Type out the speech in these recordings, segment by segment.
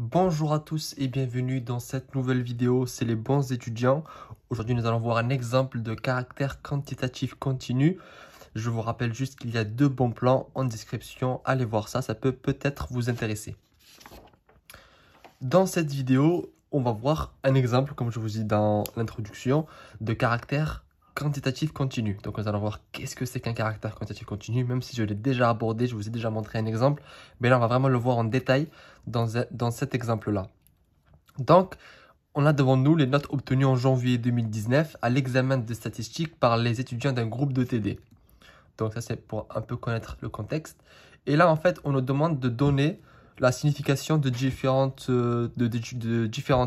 Bonjour à tous et bienvenue dans cette nouvelle vidéo, c'est les bons étudiants. Aujourd'hui nous allons voir un exemple de caractère quantitatif continu. Je vous rappelle juste qu'il y a deux bons plans en description, allez voir ça, ça peut peut-être vous intéresser. Dans cette vidéo, on va voir un exemple, comme je vous dis dans l'introduction, de caractère quantitatif continu. Donc nous allons voir qu'est-ce que c'est qu'un caractère quantitatif continu, même si je l'ai déjà abordé, je vous ai déjà montré un exemple, mais là on va vraiment le voir en détail dans cet exemple-là. Donc, on a devant nous les notes obtenues en janvier 2019 à l'examen de statistiques par les étudiants d'un groupe de TD. Donc ça c'est pour un peu connaître le contexte. Et là en fait on nous demande de donner la signification de différents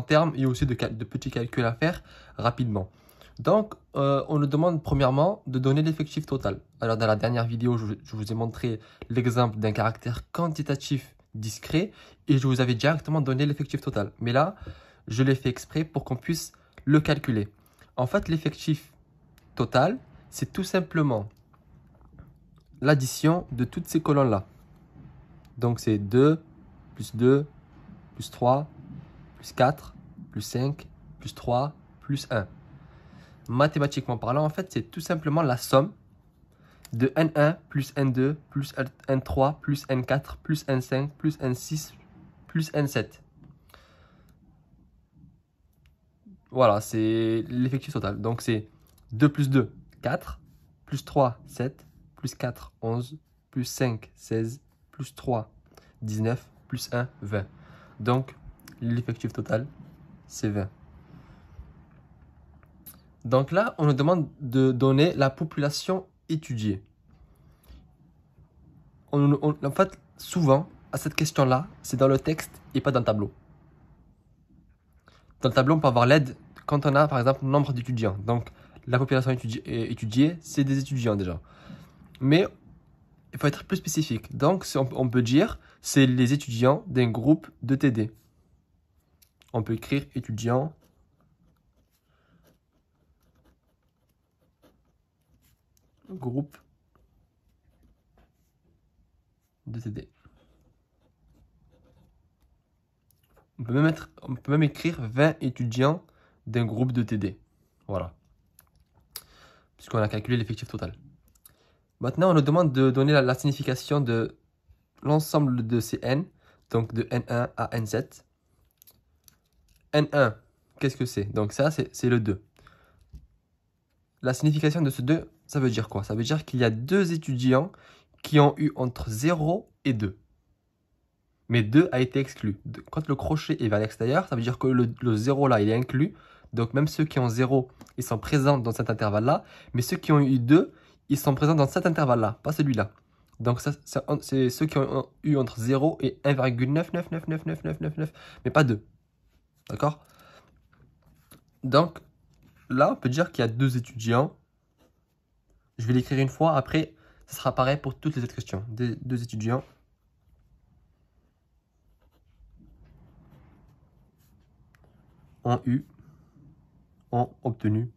termes et aussi de petits calculs à faire rapidement. Donc, on nous demande premièrement de donner l'effectif total. Alors, dans la dernière vidéo, je vous ai montré l'exemple d'un caractère quantitatif discret et je vous avais directement donné l'effectif total. Mais là, je l'ai fait exprès pour qu'on puisse le calculer. En fait, l'effectif total, c'est tout simplement l'addition de toutes ces colonnes-là. Donc, c'est 2, plus 2, plus 3, plus 4, plus 5, plus 3, plus 1. Mathématiquement parlant, en fait, c'est tout simplement la somme de N1 plus N2 plus N3 plus N4 plus N5 plus N6 plus N7. Voilà, c'est l'effectif total. Donc, c'est 2 plus 2, 4, plus 3, 7, plus 4, 11, plus 5, 16, plus 3, 19, plus 1, 20. Donc, l'effectif total, c'est 20. Donc là, on nous demande de donner la population étudiée. En fait, souvent, à cette question-là, c'est dans le texte et pas dans le tableau. Dans le tableau, on peut avoir l'aide quand on a, par exemple, nombre d'étudiants. Donc, la population étudiée, c'est des étudiants déjà. Mais il faut être plus spécifique. Donc, on peut dire, c'est les étudiants d'un groupe de TD. On peut écrire étudiants groupe de TD. On peut même écrire 20 étudiants d'un groupe de TD. Voilà. Puisqu'on a calculé l'effectif total. Maintenant, on nous demande de donner la signification de l'ensemble de ces n, donc de N1 à N7. N1, qu'est-ce que c'est? Donc ça, c'est le 2. La signification de ce 2, ça veut dire quoi? Ça veut dire qu'il y a deux étudiants qui ont eu entre 0 et 2. Mais 2 a été exclu. Quand le crochet est vers l'extérieur, ça veut dire que le 0 là, il est inclus. Donc même ceux qui ont 0, ils sont présents dans cet intervalle-là. Mais ceux qui ont eu 2, ils sont présents dans cet intervalle-là, pas celui-là. Donc c'est ceux qui ont eu entre 0 et 1,9999999, mais pas 2. D'accord? Donc là, on peut dire qu'il y a deux étudiants. Je vais l'écrire une fois, après, ça sera pareil pour toutes les autres questions. Deux étudiants ont obtenu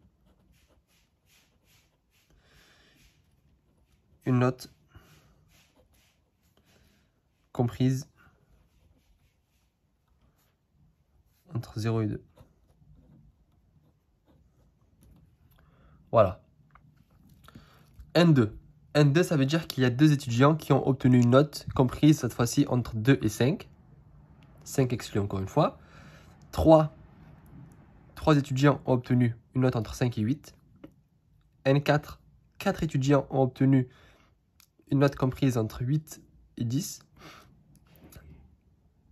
une note comprise entre 0 et 2. Voilà. N2. N2, ça veut dire qu'il y a deux étudiants qui ont obtenu une note comprise cette fois-ci entre 2 et 5. 5 exclus encore une fois. 3 étudiants ont obtenu une note entre 5 et 8. N4, 4 étudiants ont obtenu une note comprise entre 8 et 10.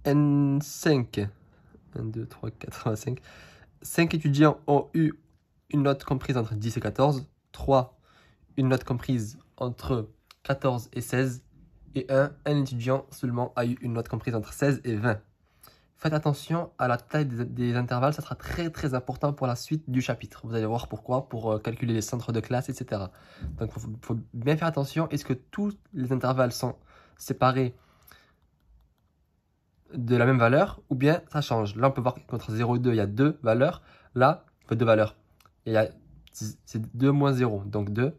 N5, 1, 2, 3, 4, 5. 5 étudiants ont eu une note comprise entre 10 et 14. 3, une note comprise entre 14 et 16. Et un étudiant seulement a eu une note comprise entre 16 et 20. Faites attention à la taille des intervalles, ça sera très très important pour la suite du chapitre. Vous allez voir pourquoi, pour calculer les centres de classe, etc. Donc il faut bien faire attention. Est-ce que tous les intervalles sont séparés de la même valeur ou bien ça change? Là on peut voir qu'entre 0 et 2 il y a deux valeurs. Là, il faut deux valeurs. C'est 2 moins 0, donc 2.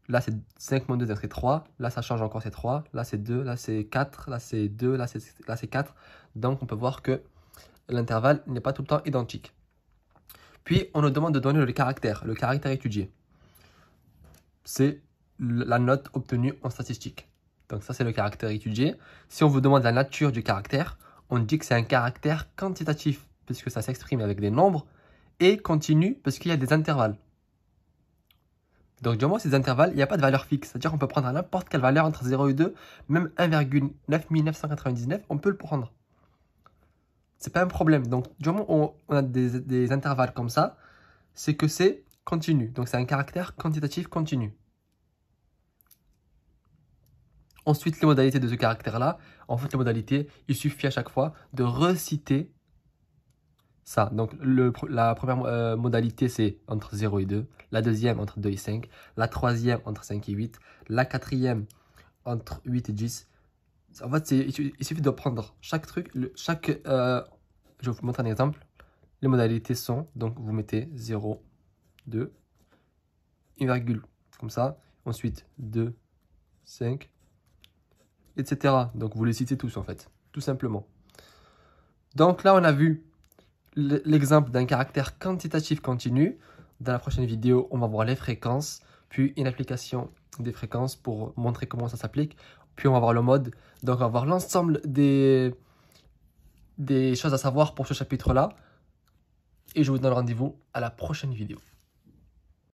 Là c'est 5 moins 2, donc c'est 3. Là ça change encore, c'est 3. Là c'est 2, là c'est 4, là c'est 2, là c'est 4. Donc, on peut voir que l'intervalle n'est pas tout le temps identique. Puis, on nous demande de donner le caractère étudié. C'est la note obtenue en statistique. Donc, ça, c'est le caractère étudié. Si on vous demande la nature du caractère, on dit que c'est un caractère quantitatif, puisque ça s'exprime avec des nombres, et continu, parce qu'il y a des intervalles. Donc, du moment ces intervalles, il n'y a pas de valeur fixe. C'est-à-dire qu'on peut prendre n'importe quelle valeur entre 0 et 2, même 1,9999, on peut le prendre. C'est pas un problème. Donc, du moment où on a des intervalles comme ça, c'est que c'est continu. Donc, c'est un caractère quantitatif continu. Ensuite, les modalités de ce caractère-là. En fait, les modalités, il suffit à chaque fois de reciter ça. Donc, la première modalité, c'est entre 0 et 2. La deuxième, entre 2 et 5. La troisième, entre 5 et 8. La quatrième, entre 8 et 10. En fait, il suffit de prendre chaque truc. Je vais vous montrer un exemple. Les modalités sont, donc vous mettez 0, 2, une virgule, comme ça. Ensuite, 2, 5, etc. Donc, vous les citez tous, en fait, tout simplement. Donc là, on a vu l'exemple d'un caractère quantitatif continu. Dans la prochaine vidéo, on va voir les fréquences, puis une application des fréquences pour montrer comment ça s'applique. Puis on va voir le mode. Donc on va voir l'ensemble des choses à savoir pour ce chapitre-là. Et je vous donne rendez-vous à la prochaine vidéo.